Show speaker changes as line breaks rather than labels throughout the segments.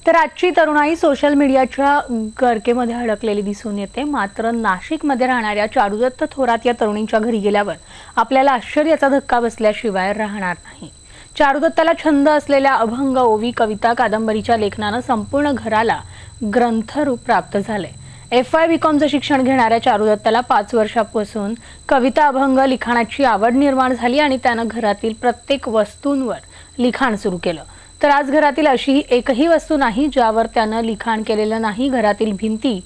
तर आजची तरुणाई सोशल मीडियाच्या गर्केमध्ये अडकलेली दिसून येते। मात्र नाशिकमध्ये राहणाऱ्या चारुदत्त थोरात या तरुणींच्या घरी गेल्यावर आपल्याला आश्चर्याचा धक्का बसल्याशिवाय राहणार नाही। चारुदत्ताला छंद असलेल्या अभंग, ओवी, कविता, कादंबरीच्या लेखनाने संपूर्ण घराला ग्रंथरूप प्राप्त झाले। FY BComचं शिक्षण घेणाऱ्या चारुदत्ताला 5 वर्षांपासून कविता, अभंग लिखाणाची आवड निर्माण झाली आणि त्यानं घरातील प्रत्येक वस्तूंवर लिखाण सुरू केलं। तर आज घरातील अशी एकही वस्तू नाही ज्यावर त्यानं लिखाण केलेलं नाही। घरातील भिंती,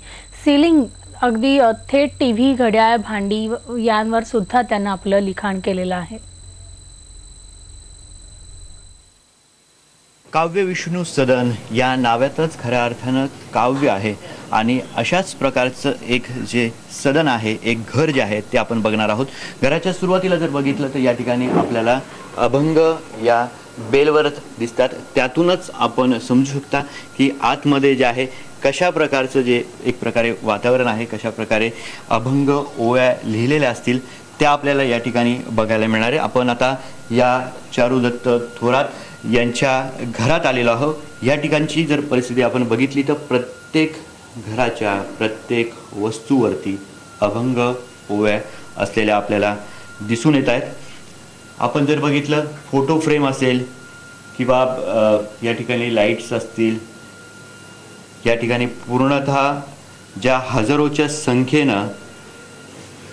सीलिंग, अगदी थेट टीव्ही, घड्याळ, भांडी यांवर सुद्धा त्यानं आपलं लिखाण केलेलं आहे।
काव्य विष्णू सदन या नावातच खऱ्या अर्थानं काव्य आहे आणि अशाच प्रकारचं एक जे सदन आहे, एक घर जे आहे ते आपण बघणार आहोत। घराच्या सुरुवातीला जर बघितलं तर या ठिकाणी आपल्याला अभंग या बेलवर दिसतात। त्यातूनच आपण समजू शकता की आतमध्ये जे आहे कशा प्रकारचं जे एक प्रकारे वातावरण आहे, कशा प्रकारे अभंग ओव्या लिहिलेल्या असतील त्या आपल्याला या ठिकाणी बघायला मिळणार आहे। आपण आता या चारुदत्त थोरात यांच्या घरात आलेलो आहोत। या ठिकाणची जर परिस्थिती आपण बघितली तर प्रत्येक घराच्या प्रत्येक वस्तूवरती अभंग ओव्या असलेल्या आपल्याला दिसून येत आहेत। आपण जर बघितलं फोटो फ्रेम असेल किंवा या ठिकाणी लाईट्स असतील, या ठिकाणी पूर्णतः ज्या हजारोच्या संख्येनं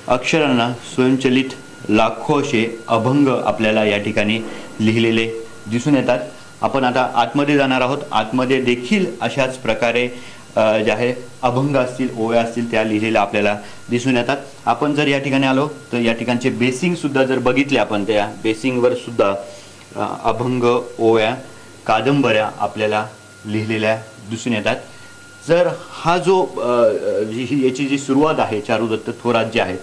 अक्षरांना स्वयंचलित लाखो असे अभंग आपल्याला या ठिकाणी लिहिलेले दिसून येतात। आपण आता आतमध्ये जाणार आहोत। आतमध्ये देखील अशाच प्रकारे जे आहे अभंग असतील, ओव्या असतील त्या लिहिलेल्या आपल्याला दिसून येतात। आपण जर या ठिकाणी आलो तर या ठिकाणचे बेसिंग सुद्धा जर बघितले आपण, त्या बेसिंगवर सुद्धा अभंग, ओव्या, कादंबऱ्या आपल्याला लिहिलेल्या दिसून येतात। जर हा जो याची जी सुरुवात आहे, चारुदत्त थोरात जे आहेत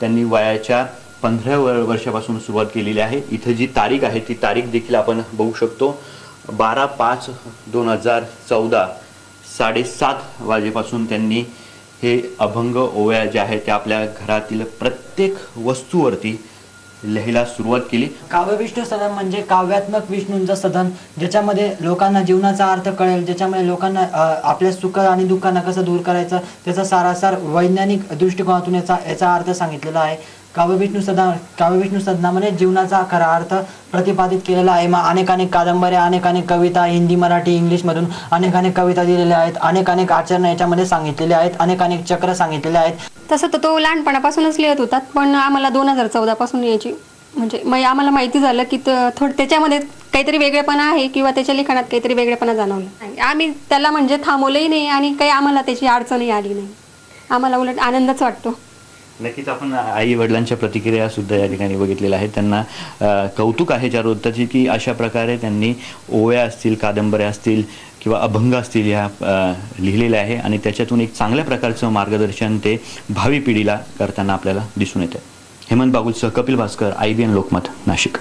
त्यांनी वयाच्या 15 वर्षापासून सुरुवात केलेली आहे। इथं जी तारीख आहे ती तारीख देखील आपण बघू शकतो। 12/5/2014 7:30 वाजेपासून त्यांनी हे अभंग ओव्या जे आहेत त्या आपल्या घरातील प्रत्येक वस्तूवरती लिहायला सुरुवात केली।
काव्य विष्णू सदन म्हणजे काव्यात्मक विष्णूंचं सदन, ज्याच्यामध्ये लोकांना जीवनाचा अर्थ कळेल, ज्याच्यामध्ये लोकांना आपल्या सुख आणि दुःखांना कसं दूर करायचं त्याचा सारासार वैज्ञानिक दृष्टिकोनातून याचा अर्थ सांगितलेला आहे। काव्य विष्णू सदनामध्ये जीवनाचा खरा अर्थ प्रतिपादित केलेला आहे। अनेक कादंबऱ्या, अनेक कविता, हिंदी, मराठी, इंग्लिशमधून अनेक कविता दिलेल्या आहेत। अनेक आचरण याच्यामध्ये सांगितलेले आहेत। अनेक चक्र सांगितलेले आहेत।
तसं तर तो लहानपणापासूनच लिहित होता, पण आम्हाला 2014 पासून याची म्हणजे आम्हाला माहिती झालं की थोडं त्याच्यामध्ये काहीतरी वेगळेपणा आहे किंवा त्याच्या लिखाणात काहीतरी वेगळेपणा जाणवला। आम्ही त्याला म्हणजे थांबवलंही नाही आणि काही आम्हाला त्याची अडचणही आली नाही। आम्हाला उलट आनंदच वाटतो।
नक्कीच आपण आई वडिलांच्या प्रतिक्रिया सुद्धा या ठिकाणी बघितलेल्या आहेत। त्यांना कौतुक आहे चारुदत्ताची की अशा प्रकारे त्यांनी ओव्या असतील, कादंबऱ्या असतील किंवा अभंग असतील ह्या लिहिलेल्या आहे आणि त्याच्यातून एक चांगल्या प्रकारचं मार्गदर्शन ते भावी पिढीला करताना आपल्याला दिसून येते। हेमंत बागुलसह कपिल भास्कर, IBN लोकमत, नाशिक।